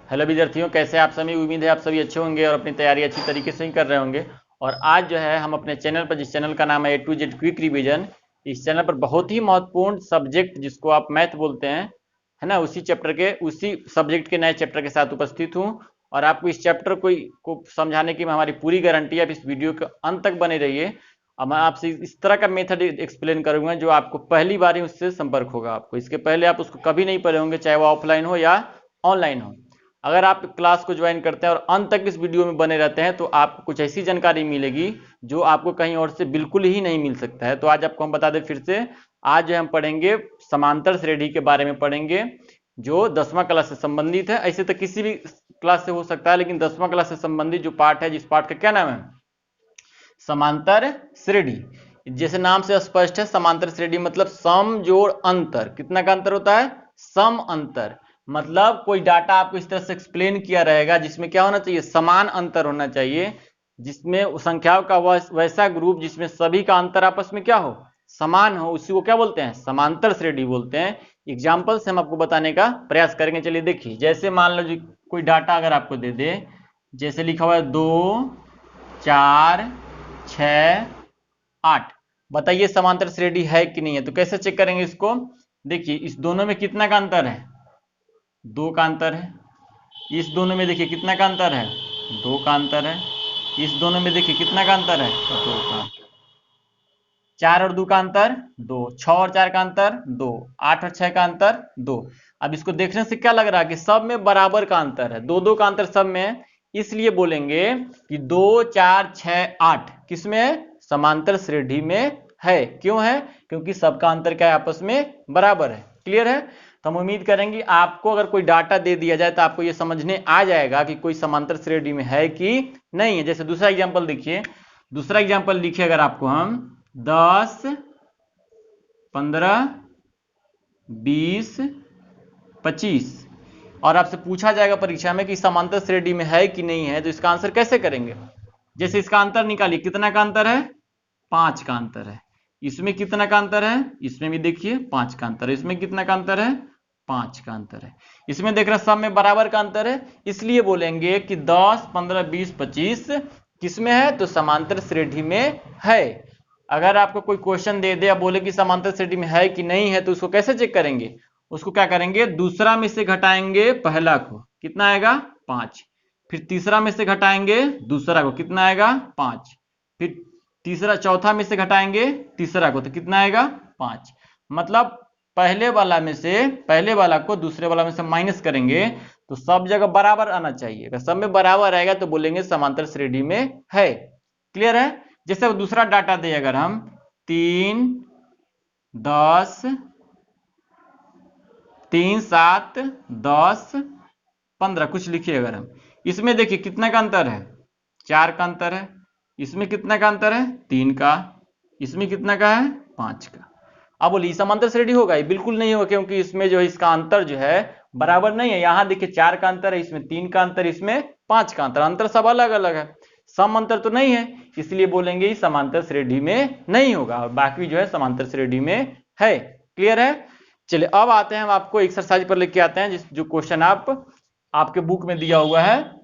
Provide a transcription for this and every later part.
Hello विद्यार्थियों, कैसे आप सभी। उम्मीद है आप सभी अच्छे होंगे और अपनी तैयारी अच्छी तरीके से ही कर रहे होंगे। और आज जो है हम अपने चैनल पर, जिस चैनल का नाम है A to Z quick revision, इस चैनल पर बहुत ही महत्वपूर्ण सब्जेक्ट जिसको आप मैथ बोलते हैं, है ना, उसी सब्जेक्ट के नए चैप्टर के साथ उपस्थित हूँ। और आपको इस चैप्टर को समझाने की हमारी पूरी गारंटी है। आप इस वीडियो के अंत तक बने रहिए। अब मैं आपसे इस तरह का मेथड एक्सप्लेन करूंगा जो आपको पहली बार ही उससे संपर्क होगा। आपको इसके पहले आप उसको कभी नहीं पढ़े होंगे, चाहे वो ऑफलाइन हो या ऑनलाइन हो। अगर आप क्लास को ज्वाइन करते हैं और अंत तक इस वीडियो में बने रहते हैं तो आपको कुछ ऐसी जानकारी मिलेगी जो आपको कहीं और से बिल्कुल ही नहीं मिल सकता है। तो आज आपको हम बता दें फिर से, आज जो हम पढ़ेंगे समांतर श्रेणी के बारे में पढ़ेंगे, जो 10वां क्लास से संबंधित है। ऐसे तो किसी भी क्लास से हो सकता है, लेकिन 10वां क्लास से संबंधित जो पार्ट है, जिस पार्ट का क्या नाम है, समांतर श्रेणी। जैसे नाम से स्पष्ट है, समांतर श्रेणी मतलब सम जोड़ अंतर। कितना का अंतर होता है? सम अंतर। मतलब कोई डाटा आपको इस तरह से एक्सप्लेन किया रहेगा जिसमें क्या होना चाहिए, समान अंतर होना चाहिए, जिसमें संख्याओं का वैसा ग्रुप जिसमें सभी का अंतर आपस में क्या हो, समान हो, उसी को क्या बोलते हैं, समांतर श्रेणी बोलते हैं। एग्जाम्पल से हम आपको बताने का प्रयास करेंगे। चलिए देखिए, जैसे मान लो जी कोई डाटा अगर आपको दे दे, जैसे लिखा हुआ है 2 4 6 8, बताइए समांतर श्रेणी है कि नहीं है। तो कैसे चेक करेंगे इसको? देखिए, इस दोनों में कितना का अंतर है, 2 का अंतर है। इस दोनों में देखिए कितना का अंतर है, 2 का अंतर है। इस दोनों में देखिए कितना का अंतर है, 2 का अंतर। 4 और 2 का अंतर 2, 6 और 4 का अंतर 2, 8 और 6 का अंतर 2। अब इसको देखने से क्या लग रहा है कि सब में बराबर का अंतर है, 2 का अंतर सब में है। इसलिए बोलेंगे कि 2 4 6 8 किस में है, समांतर श्रेणी में है। क्यों है? क्योंकि सबका अंतर क्या है, आपस में बराबर है। क्लियर है? तो हम उम्मीद करेंगे आपको अगर कोई डाटा दे दिया जाए तो आपको ये समझने आ जाएगा कि कोई समांतर श्रेणी में है कि नहीं है। जैसे दूसरा एग्जाम्पल देखिए, दूसरा एग्जाम्पल लिखिए अगर आपको हम 10 15 20 25 और आपसे पूछा जाएगा परीक्षा में कि समांतर श्रेणी में है कि नहीं है, तो इसका आंसर कैसे करेंगे? जैसे इसका अंतर निकालिए, कितना का अंतर है, 5 का अंतर है। इसमें कितना का अंतर है, इसमें भी देखिए 5 का अंतर है। इसमें कितना का अंतर है, 5 का अंतर है। इसमें देख रहे सब में बराबर का अंतर है। इसलिए बोलेंगे कि 10 15 20 25 किसमें है, तो समांतर श्रेणी में है। अगर आपको कोई क्वेश्चन दे दे या बोले कि समांतर श्रेणी में है कि नहीं है, तो उसको कैसे चेक करेंगे? उसको क्या करेंगे, दूसरा में से घटाएंगे पहला को, कितना आएगा, 5। फिर तीसरा में से घटाएंगे दूसरा को, कितना आएगा, 5। फिर तीसरा चौथा में से घटाएंगे तीसरा को, तो कितना आएगा, 5। मतलब पहले वाला को दूसरे वाला में से माइनस करेंगे तो सब जगह बराबर आना चाहिए। अगर सब में बराबर आएगा तो बोलेंगे समांतर श्रेणी में है। क्लियर है? जैसे दूसरा डाटा दे, अगर हम 3 10 3 7 10 15 कुछ लिखिए अगर हम, इसमें देखिए कितना का अंतर है, 4 का अंतर है। इसमें कितना का अंतर है, 3 का। इसमें कितना का है, 5 का। अब बोलिए समांतर श्रेणी होगा? ये बिल्कुल नहीं होगा, क्योंकि इसमें जो है इसका अंतर जो है बराबर नहीं है। यहां देखिए 4 का अंतर है, इसमें 3 का अंतर, इसमें 5 का अंतर, अंतर सब अलग अलग है, सम अंतर तो नहीं है। इसलिए बोलेंगे समांतर श्रेणी में नहीं होगा, और बाकी जो है समांतर श्रेणी में है। क्लियर है? चलिए अब आते हैं, हम आपको एक्सरसाइज पर लेके आते हैं, जो क्वेश्चन आपके बुक में दिया हुआ है।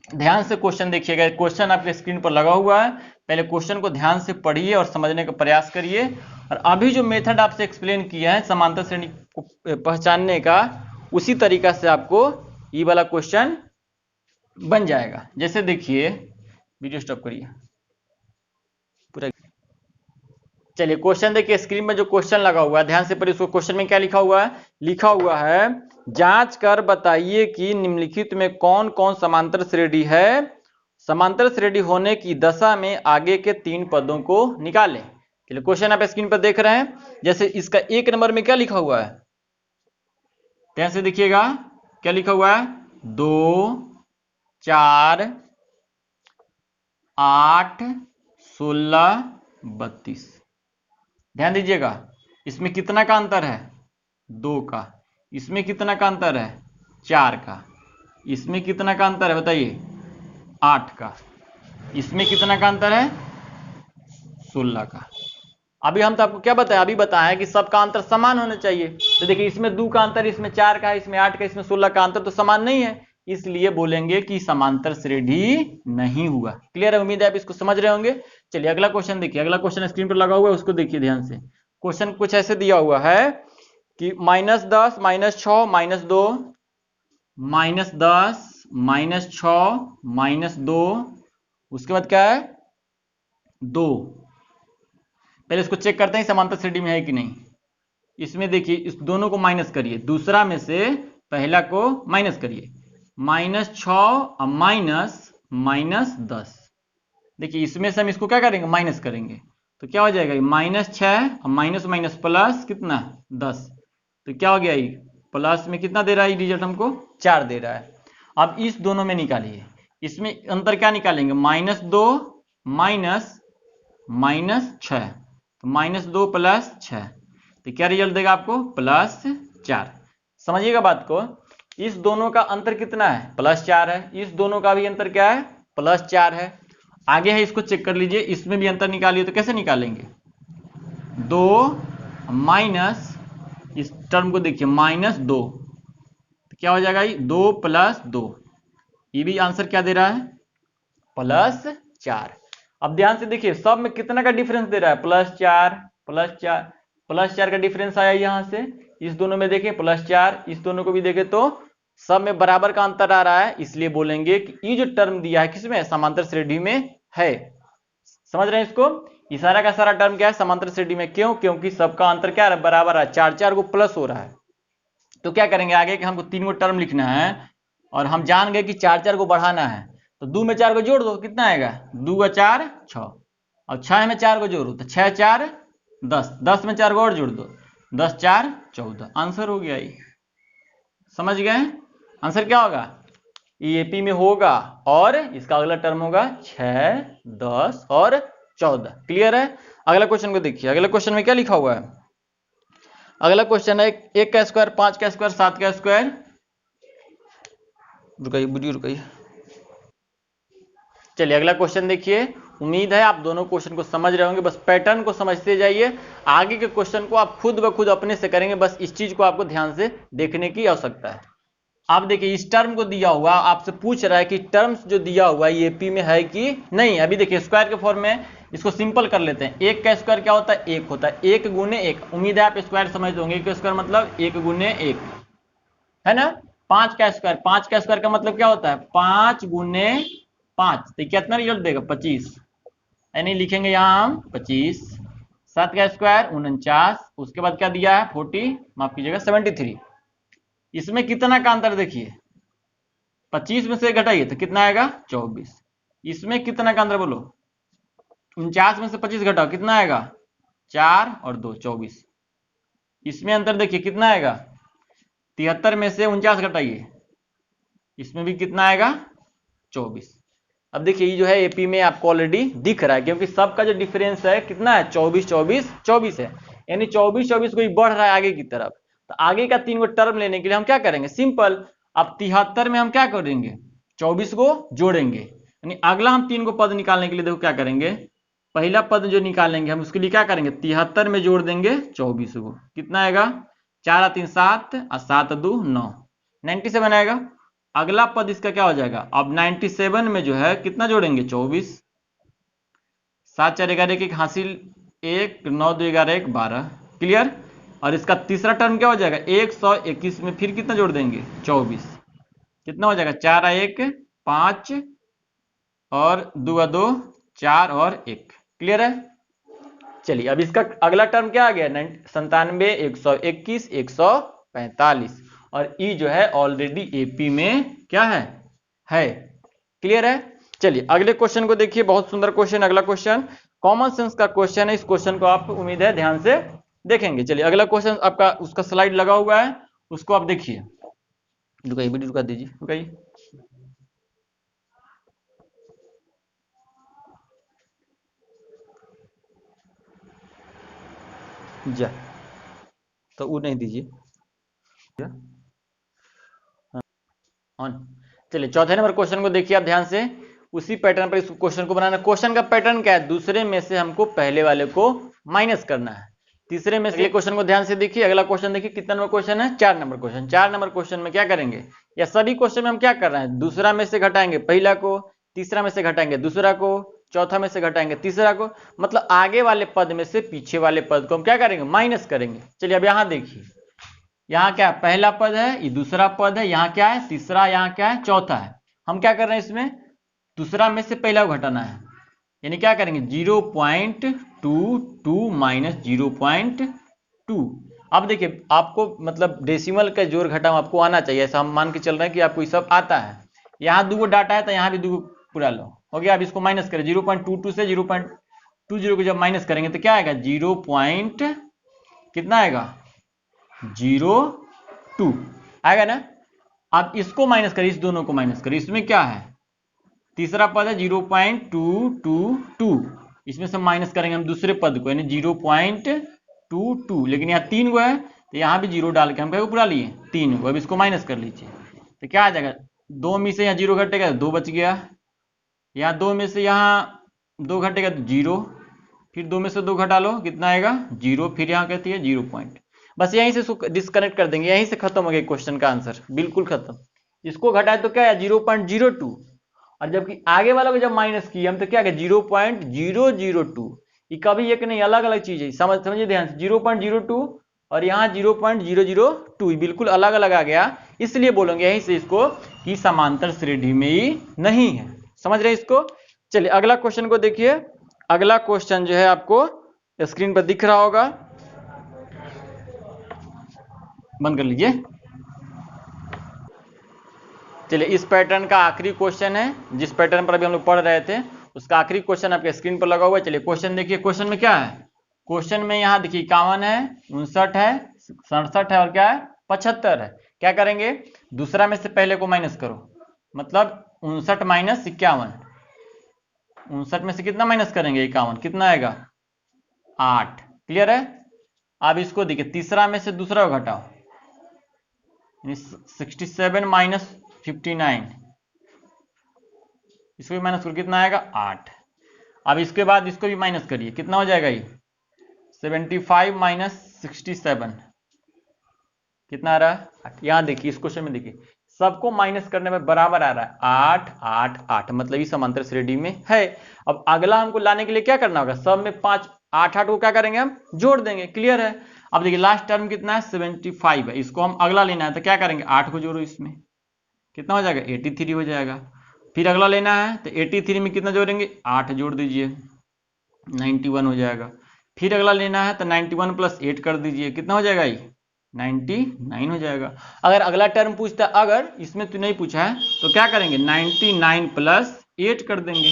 ध्यान से क्वेश्चन देखिएगा, क्वेश्चन आपके स्क्रीन पर लगा हुआ है। पहले क्वेश्चन को ध्यान से पढ़िए और समझने का प्रयास करिए। और अभी जो मेथड आपसे एक्सप्लेन किया है समांतर श्रेणी को पहचानने का, उसी तरीका से आपको ये वाला क्वेश्चन बन जाएगा। जैसे देखिए, वीडियो स्टॉप करिए पूरा। चलिए क्वेश्चन देखिए, स्क्रीन में जो क्वेश्चन लगा हुआ है ध्यान से पढ़िए। उसको क्वेश्चन में क्या लिखा हुआ है, लिखा हुआ है जांच कर बताइए कि निम्नलिखित में कौन कौन समांतर श्रेणी है। समांतर श्रेणी होने की दशा में आगे के 3 पदों को निकालें। चलिए क्वेश्चन आप स्क्रीन पर देख रहे हैं। जैसे इसका 1 नंबर में क्या लिखा हुआ है, ध्यान से देखिएगा, क्या लिखा हुआ है, 2 4 8 16 32। ध्यान दीजिएगा, इसमें कितना का अंतर है, 2 का। इसमें कितना का अंतर है, 4 का। इसमें कितना का अंतर है बताइए, 8 का। इसमें कितना का अंतर है, 16 का। अभी हम तो आपको क्या बताया, अभी बताया कि सबका अंतर समान होना चाहिए। तो देखिए इसमें 2 का अंतर, इसमें 4 का है, इसमें 8 का, इसमें 16 का अंतर तो समान नहीं है। इसलिए बोलेंगे कि समांतर श्रेणी नहीं हुआ। क्लियर है? उम्मीद है आप इसको समझ रहे होंगे। चलिए अगला क्वेश्चन देखिए, अगला क्वेश्चन स्क्रीन पर लगा हुआ है, उसको देखिए ध्यान से। क्वेश्चन कुछ ऐसे दिया हुआ है कि -10 -6 -2, -10 -6 -2, उसके बाद क्या है 2। पहले इसको चेक करते हैं समांतर श्रेणी में है कि नहीं। इसमें देखिए इस दोनों को माइनस करिए, दूसरा में से पहला को माइनस करिए, -6 और -10। देखिए इसमें से हम इसको क्या करेंगे माइनस करेंगे, तो क्या हो जाएगा -6 और माइनस माइनस प्लस कितना 10, तो क्या हो गया ये प्लस में कितना दे रहा है रिजल्ट हमको 4 दे रहा है। अब इस दोनों में निकालिए, इसमें अंतर क्या निकालेंगे -2 -6, तो -2 + 6, तो क्या रिजल्ट देगा आपको +4। समझिएगा बात को, इस दोनों का अंतर कितना है +4 है, इस दोनों का भी अंतर क्या है +4 है। आगे है इसको चेक कर लीजिए, इसमें भी अंतर निकालिए, तो कैसे निकालेंगे 2 माइनस इस टर्म को देखिए -2, तो क्या हो जाएगा ये 2 + 2, ये भी आंसर क्या दे रहा है +4। अब ध्यान से देखिए सब में कितना का डिफरेंस दे रहा है +4 का डिफरेंस आया यहां से, इस दोनों में देखें +4, इस दोनों को भी देखें तो सब में बराबर का अंतर आ रहा है, इसलिए बोलेंगे कि ये जो टर्म दिया है किसमें समांतर श्रेणी में है। समझ रहे हैं इसको, ये सारा का सारा टर्म क्या है समांतर श्रेणी में, क्यों क्योंकि सबका अंतर क्या है बराबर है, 4 को प्लस हो रहा है। तो क्या करेंगे आगे कि हमको 3 गो टर्म लिखना है और हम जान गए कि 4 को बढ़ाना है, तो 2 में 4 को जोड़ दो, कितना आएगा 2 × 4 6, और 6 में 4 को जोड़ो तो 6 × 4 10, 10 में 4 को और जोड़ दो 10 × 4 14, आंसर हो गया ये। समझ गए आंसर क्या होगा ईएपी में होगा, और इसका अगला टर्म होगा 6 10 और 14। क्लियर है? अगला क्वेश्चन को देखिए, अगला क्वेश्चन में क्या लिखा हुआ है। अगला क्वेश्चन है 1 का स्क्वायर 5 का स्क्वायर 7 का स्क्वायर, रुकाइए वीडियो रुकाइए। चलिए अगला क्वेश्चन देखिए, उम्मीद है आप दोनों क्वेश्चन को समझ रहे होंगे, बस पैटर्न को समझते जाइए, आगे के क्वेश्चन को आप खुद ब खुद अपने से करेंगे, बस इस चीज को आपको ध्यान से देखने की आवश्यकता है। आप देखिए इस टर्म को दिया हुआ आपसे पूछ रहा है कि टर्म्स जो दिया हुआ है एपी में है कि नहीं। अभी देखिए स्क्वायर के फॉर्म में इसको सिंपल कर लेते हैं, 1 का स्क्वायर क्या होता है 1 होता है, 1 × 1, उम्मीद है आप स्क्वायर समझते होंगे, 1 का स्क्वायर मतलब 1 × 1 है ना। 5 का स्क्वायर का मतलब क्या होता है 5 × 5, तो कितना रिजल्ट देगा 25, यानी लिखेंगे यहां हम 25। 7 का स्क्वायर 49, उसके बाद क्या दिया है 40, माफ कीजिएगा 73। इसमें कितना का अंतर देखिए 25 में से घटाइए तो कितना आएगा 24। इसमें कितना का अंतर बोलो 49 में से 25 घटाओ कितना आएगा 4 और 2 24। इसमें अंतर देखिए कितना आएगा 73 में से 49 घटाइए, इसमें भी कितना आएगा 24। अब देखिए ये जो है एपी में आपको ऑलरेडी दिख रहा है, क्योंकि सबका जो डिफरेंस है कितना है 24 24 24 है, यानी 24 24 कोई बढ़ रहा है आगे की तरफ। तो आगे का 3 गो टर्म लेने के लिए हम क्या करेंगे सिंपल, अब 73 में हम क्या करेंगे 24 को जोड़ेंगे, यानी अगला हम 3 को पद निकालने के लिए देखो क्या करेंगे, पहला पद जो निकालेंगे हम उसके लिए क्या करेंगे 73 में जोड़ देंगे 24 को, कितना आएगा 4 × 3 7 और 7 × 2 9, 97 आएगा। अगला पद इसका क्या हो जाएगा, अब 97 में जो है कितना जोड़ेंगे 24, 7 4 11 1 हासिल 1 9 2 11 1 12। क्लियर? और इसका तीसरा टर्म क्या हो जाएगा 121 में फिर कितना जोड़ देंगे 24, कितना हो जाएगा 4 × 1 5 और 2 × 2 4 और 1। क्लियर है? चलिए अब इसका अगला टर्म क्या आ गया 97 121 145, और ई जो है ऑलरेडी एपी में क्या है। क्लियर है? चलिए अगले क्वेश्चन को देखिए, बहुत सुंदर क्वेश्चन, अगला क्वेश्चन कॉमन सेंस का क्वेश्चन है, इस क्वेश्चन को आप उम्मीद है ध्यान से देखेंगे। चलिए अगला क्वेश्चन आपका उसका स्लाइड लगा हुआ है, उसको आप देखिए, रुकाइए वीडियो रुका दीजिए, रुकाइए। जा तो वो नहीं दीजिए ऑन। चलिए चौथे नंबर क्वेश्चन को देखिए आप ध्यान से, उसी पैटर्न पर इस क्वेश्चन को बनाना। क्वेश्चन का पैटर्न क्या है, दूसरे में से हमको पहले वाले को माइनस करना है। तीसरे में से क्वेश्चन को ध्यान से देखिए। अगला क्वेश्चन देखिए, कितना नंबर क्वेश्चन है? 4 नंबर क्वेश्चन। 4 नंबर क्वेश्चन में क्या करेंगे, या सभी क्वेश्चन में हम क्या कर रहे हैं, दूसरा में से घटाएंगे पहला को, तीसरा में से घटाएंगे दूसरा को, चौथा में से घटाएंगे तीसरा को, मतलब आगे वाले पद में से पीछे वाले पद को हम क्या करेंगे, माइनस करेंगे। चलिए अब यहाँ देखिए, यहाँ क्या पहला पद है, ये दूसरा पद है, यहाँ क्या है तीसरा, यहाँ क्या है चौथा है। हम क्या कर रहे हैं, इसमें दूसरा में से पहला को घटाना है, यानी क्या करेंगे 0.22 माइनस 0.2। अब देखिए आपको मतलब डेसिमल का जोड़ घटाव आपको आना चाहिए, ऐसा हम मान के चल रहे हैं कि आपको ये सब आता है। यहाँ दो डाटा है तो यहाँ भी दो पूरा लो, हो गया। अब इसको माइनस करें, 0.22 से 0.20 को जब माइनस करेंगे तो क्या आएगा, कितना आएगा 0.2 आएगा ना। अब इसको माइनस करें, इस दोनों को माइनस करें, इसमें क्या है तीसरा पद है 0.222, इसमें से माइनस करेंगे हम दूसरे पद को यानी 0.22, लेकिन यहाँ 3 गो है तो यहाँ भी 0 डाल के हम क्या पूरा लिए 3 गो। अब इसको माइनस कर लीजिए तो क्या आ जाएगा, 2 में से यहाँ 0 घटेगा तो 2 बच गया, यहाँ 2 में से यहाँ 2 घटेगा तो 0, फिर 2 में से 2 घटा लो कितना आएगा 0, फिर यहाँ कहती है 0 पॉइंट। बस यहीं से डिस्कनेक्ट कर देंगे, यहीं से खत्म हो गया क्वेश्चन का आंसर, बिल्कुल खत्म। इसको घटाए तो क्या है 0.02, और जबकि आगे वाला को जब माइनस किए हम तो क्या है 0.002। ये कभी एक नहीं, अलग अलग चीज है, समझिए ध्यान से। 0.02 और यहाँ 0.002 बिल्कुल अलग अलग आ गया, इसलिए बोलेंगे यहीं से इसको कि समांतर श्रेणी में ही नहीं है। समझ रहे इसको। चलिए अगला क्वेश्चन को देखिए। अगला क्वेश्चन जो है आपको स्क्रीन पर दिख रहा होगा, बंद कर लीजिए। चलिए इस पैटर्न का आखिरी क्वेश्चन है, जिस पैटर्न पर अभी हम लोग पढ़ रहे थे उसका आखिरी क्वेश्चन आपके स्क्रीन पर लगा हुआ है। चलिए क्वेश्चन देखिए, क्वेश्चन में क्या है, क्वेश्चन में यहाँ देखिए 51 है, 59 है, 67 है और क्या है 75 है। क्या करेंगे, दूसरा में से पहले को माइनस करो, मतलब 59 माइनस 51, 59 में से कितना माइनस करेंगे 51, कितना आएगा 8। क्लियर है। अब इसको देखिए तीसरा में से दूसरा को घटाओ, 67 माइनस 59, इसको भी माइनस करो कितना आएगा 8। अब इसके बाद इसको भी माइनस करिए, कितना हो जाएगा ये 75 माइनस 67, कितना आ रहा है 8। यहां देखिए इस क्वेश्चन में देखिए सबको माइनस करने में बराबर आ रहा है 8 8 8, मतलब ये समांतर श्रेणी में है। अब अगला हमको लाने के लिए क्या करना होगा, सब में 5 8 8 को क्या करेंगे हम जोड़ देंगे। क्लियर है। अब देखिए लास्ट टर्म कितना है 75 है, इसको हम अगला लेना है तो क्या करेंगे 8 को जोड़ो, इसमें कितना हो जाएगा 83 हो जाएगा। फिर अगला लेना है तो 83 में कितना जोड़ेंगे 8 जोड़ दीजिए 91 हो जाएगा। फिर अगला लेना है तो 91 प्लस 8 कर दीजिए, कितना हो जाएगा ये 99 हो जाएगा। अगर अगला टर्म पूछता, अगर इसमें तो नहीं पूछा है तो क्या करेंगे 99 प्लस 8 कर देंगे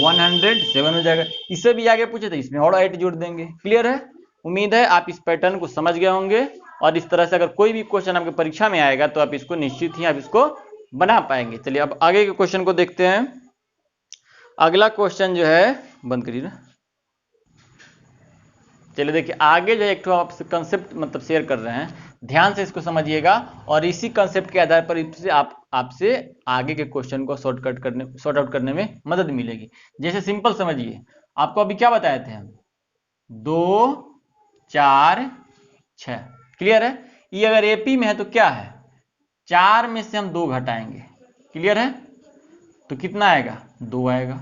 107 हो जाएगा। इससे भी आगे पूछे तो इसमें और 8 जोड़ देंगे। क्लियर है। उम्मीद है आप इस पैटर्न को समझ गए होंगे, और इस तरह से अगर कोई भी क्वेश्चन आपके परीक्षा में आएगा तो आप इसको निश्चित ही आप इसको बना पाएंगे। चलिए अब आगे के क्वेश्चन को देखते हैं। अगला क्वेश्चन जो है, बंद करिए ना। चलिए देखिए आगे जो एक आपसे कंसेप्ट मतलब शेयर कर रहे हैं, ध्यान से इसको समझिएगा, और इसी कंसेप्ट के आधार पर इससे आपसे आगे के क्वेश्चन को सॉर्ट आउट करने में मदद मिलेगी। जैसे सिंपल समझिए, आपको अभी क्या बताए थे हम 2 4 6। क्लियर है। ये अगर एपी में है तो क्या है 4 में से हम 2 घटाएंगे। क्लियर है। तो कितना आएगा 2 आएगा।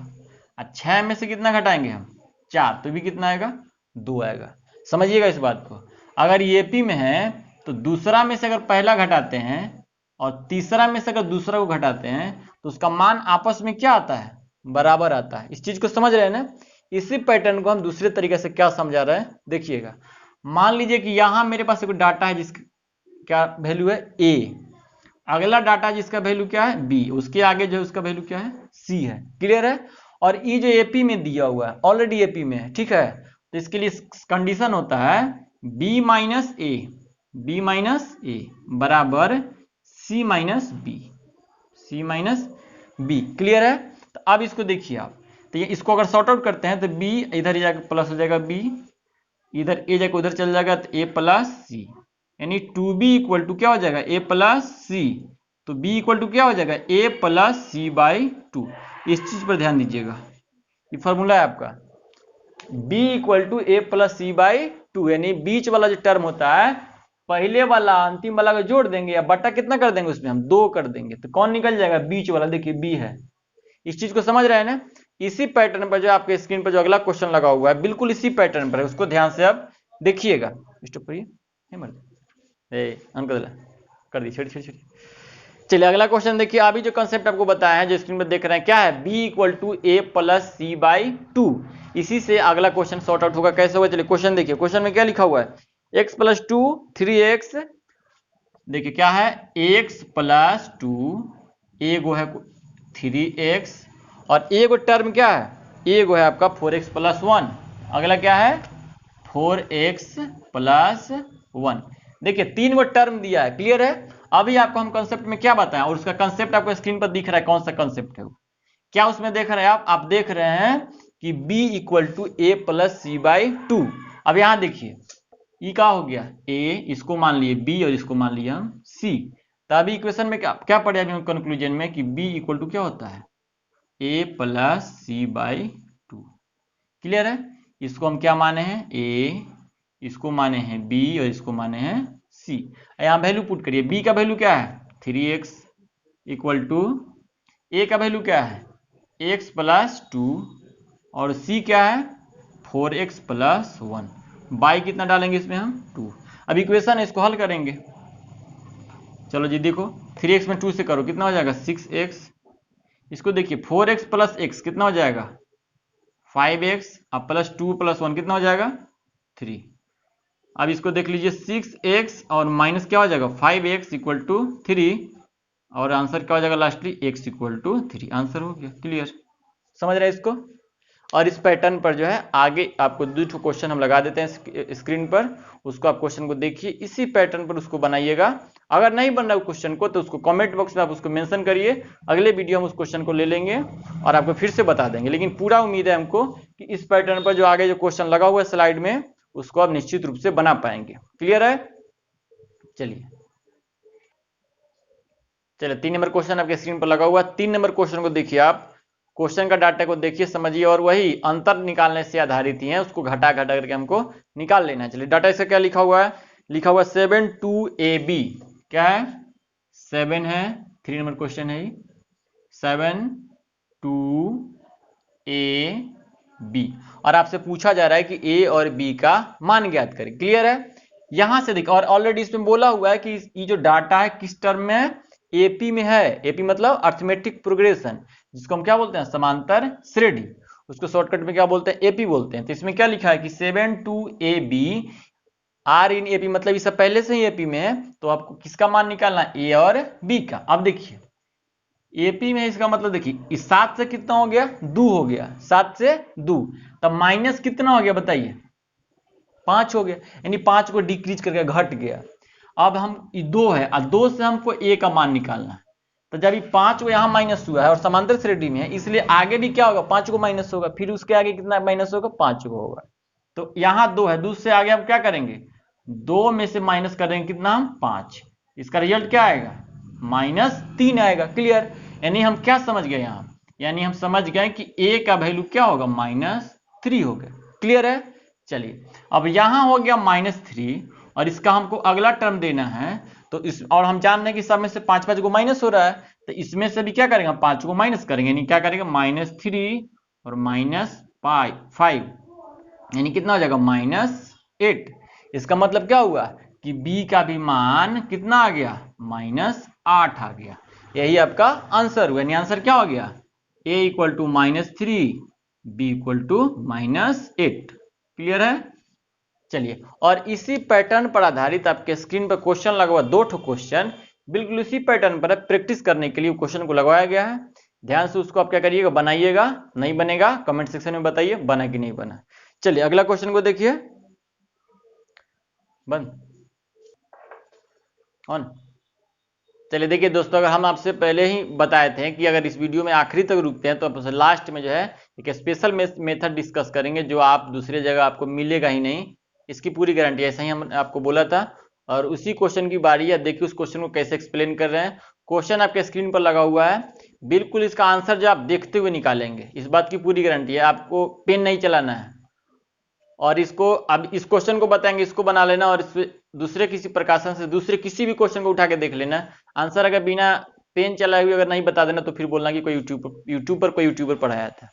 और 6 में से कितना घटाएंगे हम 4, तो भी कितना आएगा 2 आएगा। समझिएगा इस बात को। अगर ये एपी में है तो दूसरा में से अगर पहला घटाते हैं और तीसरा में से अगर दूसरा को घटाते हैं तो उसका मान आपस में क्या आता है बराबर आता है। इस चीज को समझ रहे हैं ना। इसी पैटर्न को हम दूसरे तरीके से क्या समझा रहे हैं देखिएगा। मान लीजिए कि यहां मेरे पास एक डाटा है जिसका क्या वैल्यू है a, अगला डाटा जिसका वैल्यू क्या है b, उसके आगे जो उसका वैल्यू क्या है c है। क्लियर है। और ये जो एपी में दिया हुआ है ऑलरेडी एपी में है, ठीक है, तो इसके लिए कंडीशन होता है b माइनस ए बराबर c माइनस बी। क्लियर है। तो अब इसको देखिए आप, तो ये इसको अगर सॉर्ट आउट करते हैं तो b इधर जाकर प्लस हो जाएगा b, इधर a जाकर उधर चल जाएगा तो a प्लस सी, यानी 2b इक्वल टू क्या हो जाएगा a प्लस सी। तो b इक्वल टू क्या हो जाएगा a प्लस सी बाई 2। इस चीज पर ध्यान दीजिएगा, ये फॉर्मूला है आपका। b equal to a plus c by two, यानी बीच वाला जो टर्म होता है पहले वाला अंतिम वाला को जोड़ देंगे या बटा कितना कर देंगे उसमें हम 2 कर देंगे, तो कौन निकल जाएगा? बीच वाला। देखिए b है। इस चीज को समझ रहे हैं ना? इसी पैटर्न पर जो आपके स्क्रीन पर जो अगला क्वेश्चन लगा हुआ है बिल्कुल इसी पैटर्न पर है, उसको ध्यान से आप देखिएगा। स्टॉप करिए, कर दी, छोड़ छोड़ छोड़। चलिए अगला क्वेश्चन देखिए। अभी जो कंसेप्ट आपको बताया है जो स्क्रीन पर देख रहे हैं क्या है? b equal to a plus c by two. इसी से अगला क्वेश्चन सॉर्ट आउट होगा। कैसे होगा? चलिए क्वेश्चन देखिए। क्वेश्चन में क्या लिखा हुआ है? x प्लस टू 3x, देखिए क्या है? x प्लस टू, एगो है 3x और एगो टर्म क्या है? एगो है आपका 4x प्लस 1। अगला क्या है? 4x plus 1। देखिए 3 गो टर्म दिया है, क्लियर है? अभी आपको हम कंसेप्ट में क्या बताएं और उसका कंसेप्ट आपको स्क्रीन पर दिख रहा है। कौन सा कंसेप्ट है वो? क्या उसमें देख रहे हैं आप देख रहे हैं कि b equal to a plus c by two. अब यहां देखिए ई क्या हो गया? a, इसको मान लिए b और इसको मान लिया हम c। तभी इक्वेशन में क्या पढ़े अभी हम कंक्लूजन में कि b इक्वल टू क्या होता है? a plus c by two. Clear है? इसको हम क्या माने हैं? a, इसको माने हैं b और इसको माने हैं c। यहाँ वैल्यू पुट करिए। b का वैल्यू क्या है? 3x इक्वल टू a का वैल्यू क्या है? x प्लस टू और c क्या है? 4x plus 1। बाई कितना डालेंगे इसमें हम? 2। अब इक्वेशन है, इसको हल करेंगे। चलो जी देखो 3x में 2 से करो कितना हो जाएगा? 6x। इसको देखिए 4x प्लस x कितना हो जाएगा? 5x। अब प्लस 2 प्लस 1 कितना हो जाएगा? 3। अब इसको देख लीजिए 6x और माइनस क्या हो जाएगा? 5x इक्वल टू 3 और आंसर क्या हो जाएगा lastly? x equal to 3। Answer हो गया। क्लियर? समझ रहे हैं इसको? और इस पैटर्न पर जो है आगे आपको 2 क्वेश्चन हम लगा देते हैं स्क्रीन पर, उसको आप क्वेश्चन को देखिए, इसी पैटर्न पर उसको बनाइएगा। अगर नहीं बन रहा क्वेश्चन को तो उसको कमेंट बॉक्स में आप उसको मेंशन करिए। अगले वीडियो हम उस क्वेश्चन को ले लेंगे और आपको फिर से बता देंगे। लेकिन पूरा उम्मीद है हमको कि इस पैटर्न पर जो आगे जो क्वेश्चन लगा हुआ है स्लाइड में उसको आप निश्चित रूप से बना पाएंगे। क्लियर है? चलिए 3 नंबर क्वेश्चन आपके स्क्रीन पर लगा हुआ है। 3 नंबर क्वेश्चन को देखिए आप, क्वेश्चन का डाटा को देखिए, समझिए और वही अंतर निकालने से आधारित ही है, उसको घटा घटा करके हमको निकाल लेना है। चलिए डाटा इसका क्या लिखा हुआ है? लिखा हुआ 7 2ab। क्या है? 7 है, 3 नंबर क्वेश्चन है 7 2ab और आपसे पूछा जा रहा है कि a और b का मान ज्ञात करें। क्लियर है? यहां से देखो और ऑलरेडी इसमें बोला हुआ है कि ये जो डाटा है किस टर्म में है? एपी में है। एपी मतलब अर्थमेटिक प्रोग्रेशन, जिसको हम क्या बोलते हैं? समांतर श्रेणी। उसको शॉर्टकट में क्या बोलते हैं? एपी बोलते हैं। तो इसमें क्या लिखा है कि 7 2ab आर इन एपी, मतलब ये सब पहले से ही एपी में है, तो आपको किसका मान निकालना है? ए और बी का। अब देखिए एपी में, इसका मतलब देखिए इस 7 से कितना हो गया? 2 हो गया। 7 से 2 तब माइनस कितना हो गया बताइए? 5 हो गया, यानी 5 को डिक्रीज करके घट गया। अब हम 2 है और 2 से हमको ए का मान निकालना है। तो जब ये 5 को यहाँ माइनस हुआ है और समांतर श्रेणी में है, इसलिए आगे भी क्या होगा? 5 को माइनस होगा, फिर उसके आगे कितना माइनस होगा? 5 को होगा। तो यहाँ 2 है, 2 से आगे हम क्या करेंगे? 2 में से माइनस करेंगे कितना? हम 5। इसका रिजल्ट क्या आएगा? -3 आएगा। क्लियर? यानी हम क्या समझ गए यहाँ? यानी हम समझ गए कि ए का वैल्यू क्या होगा? -3 होगा। क्लियर है? चलिए अब यहां हो गया -3 और इसका हमको अगला टर्म देना है, तो इस और हम जान रहे हैं कि सब में से 5 को माइनस हो रहा है, तो इसमें से भी क्या करेंगे? 5 को माइनस करेंगे, यानी क्या करेंगे? -3 और -5, यानी कितना हो जाएगा? -8। इसका मतलब क्या हुआ कि b का भी मान कितना आ गया? -8 आ गया। यही आपका आंसर हुआ। यानी आंसर क्या हो गया? a equal to -3, b equal to -8। Clear है? चलिए और इसी पैटर्न पर आधारित आपके स्क्रीन पर क्वेश्चन लगा हुआ 2 क्वेश्चन बिल्कुल इसी पैटर्न पर प्रैक्टिस करने के लिए क्वेश्चन को लगवाया गया है। ध्यान से उसको आप क्या करिएगा? बनाइएगा। नहीं बनेगा कमेंट सेक्शन में बताइए बना कि नहीं बना। चलिए अगला क्वेश्चन को देखिए। बंद ऑन। चलिए देखिए दोस्तों, अगर हम आपसे पहले ही बताए थे कि अगर इस वीडियो में आखिरी तक रुकते हैं तो आप लास्ट में जो है एक स्पेशल मेथड डिस्कस करेंगे जो आप दूसरे जगह आपको मिलेगा ही नहीं, इसकी पूरी गारंटी। ऐसा ही हम आपको बोला था और उसी क्वेश्चन की बारी है। देखिए उस क्वेश्चन को कैसे एक्सप्लेन कर रहे हैं। क्वेश्चन आपके स्क्रीन पर लगा हुआ है, बिल्कुल इसका आंसर जो आप देखते हुए निकालेंगे, इस बात की पूरी गारंटी है। आपको पेन नहीं चलाना है और इसको अब इस क्वेश्चन को बताएंगे, इसको बना लेना और इस दूसरे किसी प्रकाशन से दूसरे किसी भी क्वेश्चन को उठा के देख लेना। आंसर अगर बिना पेन चलाए हुए अगर नहीं बता देना तो फिर बोलना कि कोई यूट्यूबर पढ़ाया था।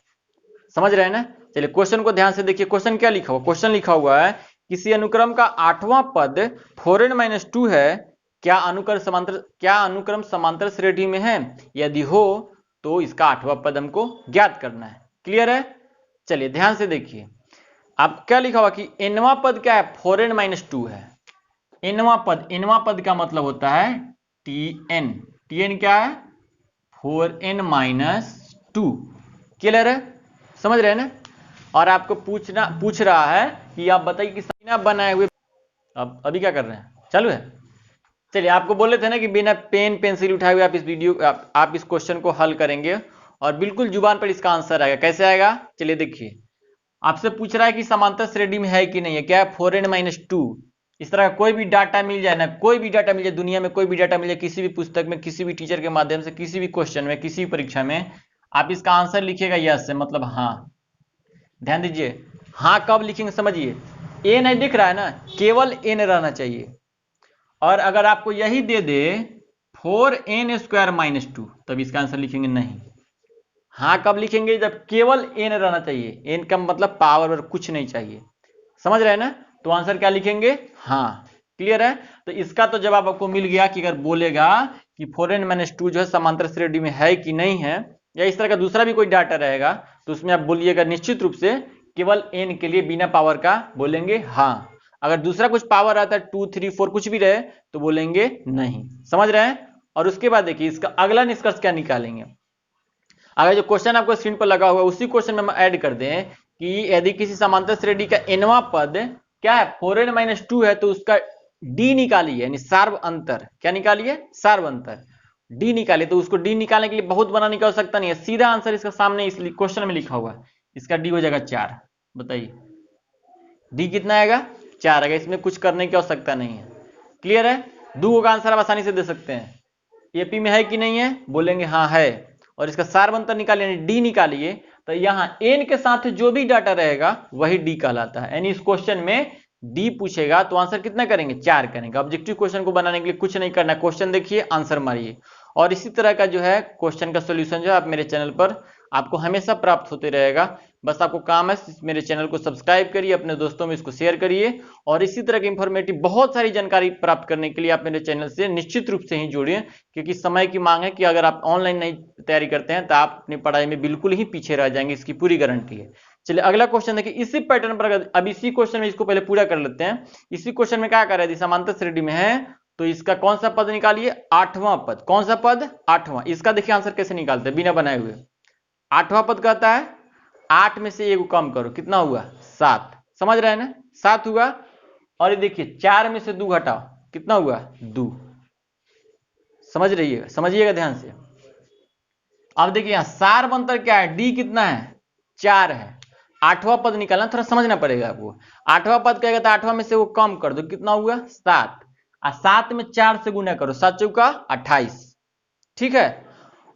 समझ रहे हैं ना? चलिए क्वेश्चन को ध्यान से देखिए। क्वेश्चन क्या लिखा हुआ? क्वेश्चन लिखा हुआ है किसी अनुक्रम का 8वां पद 4n-2 है, क्या अनुक्रम समांतर श्रेणी में है? यदि हो तो इसका 8वां पद हमको ज्ञात करना है। क्लियर है? चलिए ध्यान से देखिए। अब क्या लिखा हुआ कि nवां पद क्या है? 4n-2 है। nवां पद का मतलब होता है tn। tn क्या है? 4n-2। क्लियर है? समझ रहे हैं ना? और आपको पूछ रहा है कि आप बताइए कि बिना बनाए हुए, अब अभी क्या कर रहे हैं? चालू है? चलिए, आपको बोले थे ना कि बिना पेन पेंसिल उठाए हुए आप इस क्वेश्चन को हल करेंगे और बिल्कुल जुबान पर इसका आंसर आएगा। कैसे आएगा? चलिए देखिए, आपसे पूछ रहा है कि समांतर श्रेणी में है कि नहीं है। क्या है? 4n-2। इस तरह का कोई भी डाटा मिल जाए ना, कोई भी डाटा मिल जाए दुनिया में, कोई भी डाटा मिल जाए किसी भी पुस्तक में, किसी भी टीचर के माध्यम से, किसी भी क्वेश्चन में, किसी भी परीक्षा में, आप इसका आंसर लिखिएगा यस से, मतलब हाँ। ध्यान दीजिए, हाँ कब लिखेंगे समझिए। ए नहीं दिख रहा है ना, केवल एन रहना चाहिए। और अगर आपको यही दे दे 4n² - 2 तब इसका आंसर लिखेंगे नहीं। हाँ कब लिखेंगे? जब केवल एन रहना चाहिए। एन का मतलब पावर और कुछ नहीं चाहिए। समझ रहे हैं ना? तो आंसर क्या लिखेंगे? हाँ। क्लियर है? तो इसका तो जवाब आपको मिल गया कि अगर बोलेगा कि 4n-2 जो है समांतर श्रेणी में है कि नहीं है, या इस तरह का दूसरा भी कोई डाटा रहेगा, तो उसमें आप बोलिएगा निश्चित रूप से केवल एन के लिए बिना पावर का बोलेंगे हाँ। अगर दूसरा कुछ पावर आता है 2, 3, 4 कुछ भी रहे तो बोलेंगे नहीं। समझ रहे हैं? और उसके बाद देखिए इसका अगला निष्कर्ष क्या निकालेंगे। अगर जो क्वेश्चन आपको स्क्रीन पर लगा हुआ है उसी क्वेश्चन में हम ऐड कर दें कि यदि किसी समांतर श्रेणी का nवां पद क्या है? 4n-2 है, तो उसका d निकालिए, यानी सार्व अंतर। क्या निकालिए? सार्व अंतर। d निकालिए। तो उसको d निकालने के लिए बहुत बनाने की आवश्यकता नहीं है, सीधा आंसर इसका सामने इस क्वेश्चन में लिखा हुआ है। इसका d हो जाएगा 4। बताइए d कितना आएगा? 4 आएगा। इसमें कुछ करने की आवश्यकता नहीं है। क्लियर है? दो का आंसर आप आसानी से दे सकते हैं। एपी में है कि नहीं है? बोलेंगे हाँ है। और इसका सार्व अंतर निकालिए, यानी डी निकालिए। तो यहां एन के साथ जो भी डाटा रहेगा वही डी कहलाता है। यानी इस क्वेश्चन में डी पूछेगा तो आंसर कितना करेंगे? 4 करेंगे। ऑब्जेक्टिव क्वेश्चन को बनाने के लिए कुछ नहीं करना, क्वेश्चन देखिए, आंसर मारिए। और इसी तरह का जो है क्वेश्चन का सोल्यूशन जो है आप मेरे चैनल पर आपको हमेशा प्राप्त होते रहेगा। बस आपको काम है मेरे चैनल को सब्सक्राइब करिए, अपने दोस्तों में इसको शेयर करिए, और इसी तरह की इंफॉर्मेटिव बहुत सारी जानकारी प्राप्त करने के लिए आप मेरे चैनल से निश्चित रूप से ही जुड़िए, क्योंकि समय की मांग है कि अगर आप ऑनलाइन नहीं तैयारी करते हैं तो आप अपनी पढ़ाई में बिल्कुल ही पीछे रह जाएंगे, इसकी पूरी गारंटी है। चलिए अगला क्वेश्चन देखिए, इसी पैटर्न पर अब इसी क्वेश्चन में इसको पहले पूरा कर लेते हैं। इसी क्वेश्चन में क्या कर रहे हैं? समांतर श्रेणी में है तो इसका कौन सा पद निकालिए? 8वां पद। कौन सा पद? 8वां। इसका देखिए आंसर कैसे निकालते हैं बिना बनाए हुए। 8वां पद कहता है 8 में से 1 कम करो, कितना हुआ? 7। समझ रहे हैं ना? 7 हुआ। और ये देखिए 4 में से 2 घटाओ, कितना हुआ? 2। समझिएगा ध्यान से। अब देखिए यहां सार्व अंतर क्या है? डी कितना है? 4 है। 8वां पद निकालना थोड़ा समझना पड़ेगा आपको। 8वां पद कहेगा तो 8वां में से वो कम कर दो, कितना हुआ? 7। और 7 में 4 से गुना करो, 7 चौका 28। ठीक है?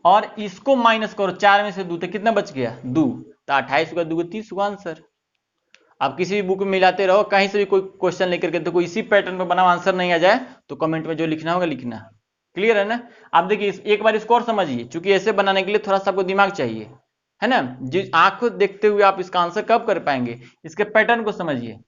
और इसको माइनस करो 4 में से 2, तो कितना बच गया? 2। तो 28 का 2 30 हुआ आंसर। आप किसी भी बुक में मिलाते रहो, कहीं से भी कोई क्वेश्चन लेकर के, तो कोई इसी पैटर्न पर बना आंसर नहीं आ जाए तो कमेंट में जो लिखना होगा लिखना। क्लियर है ना? आप देखिए एक बार इसको और समझिए, क्योंकि ऐसे बनाने के लिए थोड़ा सा आपको दिमाग चाहिए, है ना? जिस आंख देखते हुए आप इसका आंसर कब कर पाएंगे? इसके पैटर्न को समझिए।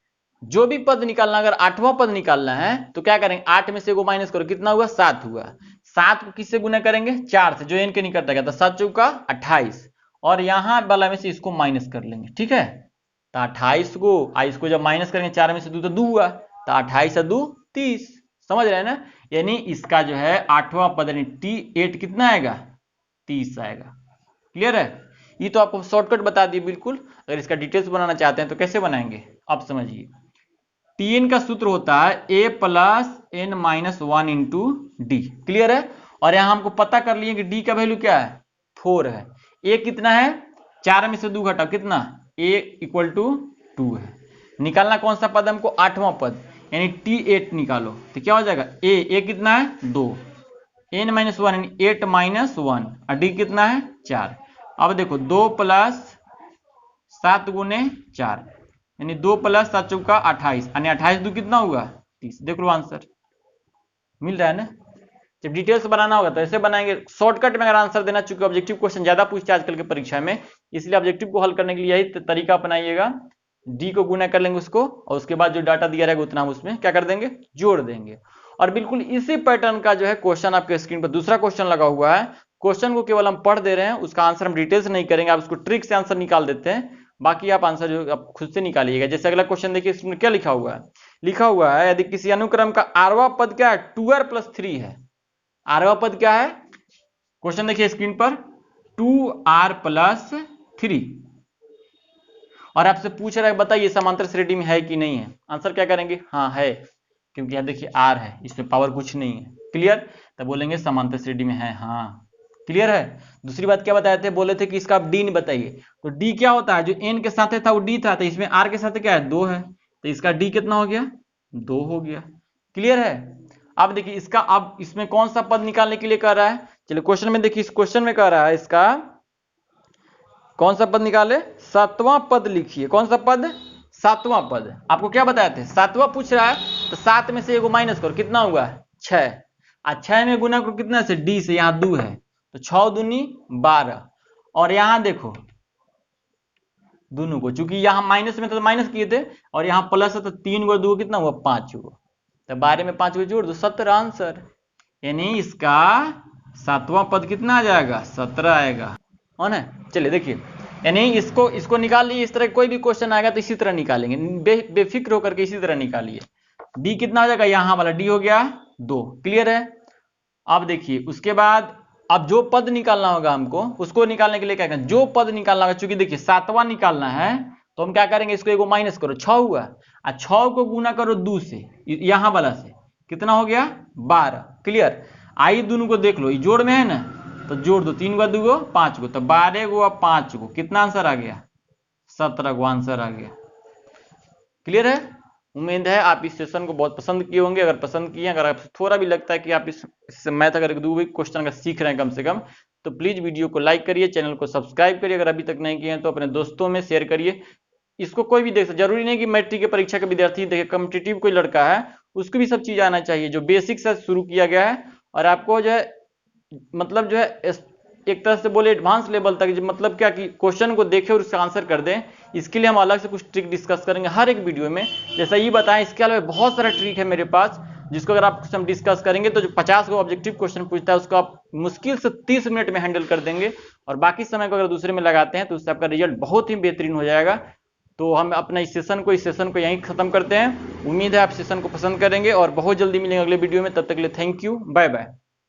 जो भी पद निकालना, अगर 8वां पद निकालना है तो क्या करेंगे? 8 में से को माइनस करो, कितना हुआ? 7 हुआ। 7 को किससे गुना करेंगे? 4 से, जो एन के निकलता गया, तो 7 चौका 28। और यहां वाला में से इसको माइनस कर लेंगे। ठीक है? तो 28 को इसको जब माइनस करेंगे 4 में से 2 तो 2 हुआ, तो 28 और 2 30। समझ रहे हैं ना? यानी इसका जो है 8वां पद यानी T8 कितना आएगा? 30 आएगा। क्लियर है? ये तो आपको शॉर्टकट बता दिए बिल्कुल। अगर इसका डिटेल्स बनाना चाहते हैं तो कैसे बनाएंगे आप समझिए। Tn का सूत्र होता है a + n - 1 × d। क्लियर है? और यहां हमको पता कर लिए कि d का वैल्यू क्या है? 4 है। a कितना है? 4 में से 2 घटाओ, कितना? a = 2 है। निकालना कौन सा पद हमको? 8वां पद, यानी T8 निकालो। तो क्या हो जाएगा? a कितना है? 2। n - 1 यानी 8 - 1, और d कितना है? 4। अब देखो 2 + 7 × 4, यानी 2 प्लस 7 चौका 28, यानी 28 दो कितना होगा 30। देख लो आंसर मिल रहा है ना। जब डिटेल्स बनाना होगा तो ऐसे बनाएंगे, शॉर्टकट में अगर आंसर देना, चूंकि ऑब्जेक्टिव क्वेश्चन ज्यादा पूछते हैं आजकल के परीक्षा में, इसलिए ऑब्जेक्टिव को हल करने के लिए यही तरीका अपनाइएगा। डी को गुना कर लेंगे उसको, और उसके बाद जो डाटा दिया रहेगा उतना हम उसमें क्या कर देंगे, जोड़ देंगे। और बिल्कुल इसी पैटर्न का जो है क्वेश्चन आपके स्क्रीन पर दूसरा क्वेश्चन लगा हुआ है। क्वेश्चन को केवल हम पढ़ दे रहे हैं, उसका आंसर हम डिटेल से नहीं करेंगे, आप उसको ट्रिक से आंसर निकाल देते हैं, बाकी आप आंसर जो आप खुद से निकालिएगा। जैसे अगला क्वेश्चन देखिए, इसमें क्या लिखा हुआ है, लिखा हुआ है यदि किसी अनुक्रम का आरवा पद क्या है 2r+3 है। आरवा पद क्या है, क्वेश्चन देखिए स्क्रीन पर, 2r+3, और आपसे पूछ रहा है बताइए समांतर श्रेणी में है कि नहीं है। आंसर क्या करेंगे, हाँ है, क्योंकि यहां देखिए r है, इसमें पावर कुछ नहीं है। क्लियर, तब बोलेंगे समांतर श्रेणी में है। हाँ क्लियर है। दूसरी बात क्या बताए थे, बोले थे कि इसका आप डी नहीं बताइए, तो डी क्या होता है, जो n के साथ था वो डी था, तो इसमें r के साथ क्या है 2 है, तो इसका डी कितना हो गया 2 हो गया। क्लियर है। अब देखिए इसका, अब इसमें कौन सा पद निकालने के लिए कह रहा है, चलिए क्वेश्चन में देखिए, इस क्वेश्चन में कह रहा है इसका कौन सा पद निकाले, 7वां पद लिखिए। कौन सा पद, 7वां पद। आपको क्या बताए थे, 7वां पूछ रहा है, तो 7 में से एगो माइनस करो, कितना होगा 6, और 6 में गुना करो कितना से, डी से, यहाँ 2 है, तो 6 दूनी 12, और यहां देखो दोनों को, चूंकि यहां माइनस में था तो माइनस किए थे, और यहां प्लस है तो 3 गो 2 कितना हुआ 5 गो, तो 12 में 5 गो जोड़ दो, 17 आंसर। यानी इसका 7वां पद कितना आ जाएगा, 17 आएगा, है ना। चलिए देखिए, यानी इसको निकाल लिए, इस तरह कोई भी क्वेश्चन आएगा तो इसी तरह निकालेंगे, बेफिक्र होकर के इसी तरह निकालिए। डी कितना हो जाएगा, यहां वाला डी हो गया 2। क्लियर है। अब देखिए उसके बाद अब जो पद निकालना होगा हमको, उसको निकालने के लिए क्या करें, जो पद निकालना होगा, चूंकि देखिए 7वां निकालना है तो हम क्या करेंगे, इसको एगो माइनस करो, 6 हुआ, और 6 को गुना करो 2 से, यहां वाला से, कितना हो गया 12। क्लियर। आई दोनों को देख लो, ये जोड़ में है ना, तो जोड़ दो, 3 गो 2 गो 5 गो, तो 12 गो और 5 गो, कितना आंसर आ गया 17 गो आंसर आ गया। क्लियर है। उम्मीद है आप इस सेशन को बहुत पसंद किए होंगे। अगर पसंद किए, अगर आपको थोड़ा भी लगता है कि आप इससे मैथ अगर 2 भी क्वेश्चन का सीख रहे हैं कम से कम, तो प्लीज वीडियो को लाइक करिए, चैनल को सब्सक्राइब करिए, अगर अभी तक नहीं किए हैं तो अपने दोस्तों में शेयर करिए। इसको कोई भी देख सकता, जरूरी नहीं कि मैट्रिक की परीक्षा का विद्यार्थी देखे, कॉम्पिटिटिव कोई लड़का है उसको भी सब चीज आना चाहिए, जो बेसिक से शुरू किया गया है, और आपको जो है मतलब जो है एक तरह से बोले एडवांस लेवल तक, मतलब क्या कि क्वेश्चन को देखें और उसका आंसर कर दें। इसके लिए हम अलग से कुछ ट्रिक डिस्कस करेंगे हर एक वीडियो में, जैसा ये बताएं। इसके अलावा बहुत सारा ट्रिक है मेरे पास, जिसको अगर आप हम डिस्कस करेंगे तो जो 50 को ऑब्जेक्टिव क्वेश्चन पूछता है उसको आप मुश्किल से 30 मिनट में हैंडल कर देंगे, और बाकी समय को अगर दूसरे में लगाते हैं तो उससे आपका रिजल्ट बहुत ही बेहतरीन हो जाएगा। तो हम अपना इस सेशन को यहीं खत्म करते हैं। उम्मीद है आप सेशन को पसंद करेंगे, और बहुत जल्दी मिलेंगे अगले वीडियो में। तब तक के लिए थैंक यू, बाय बाय।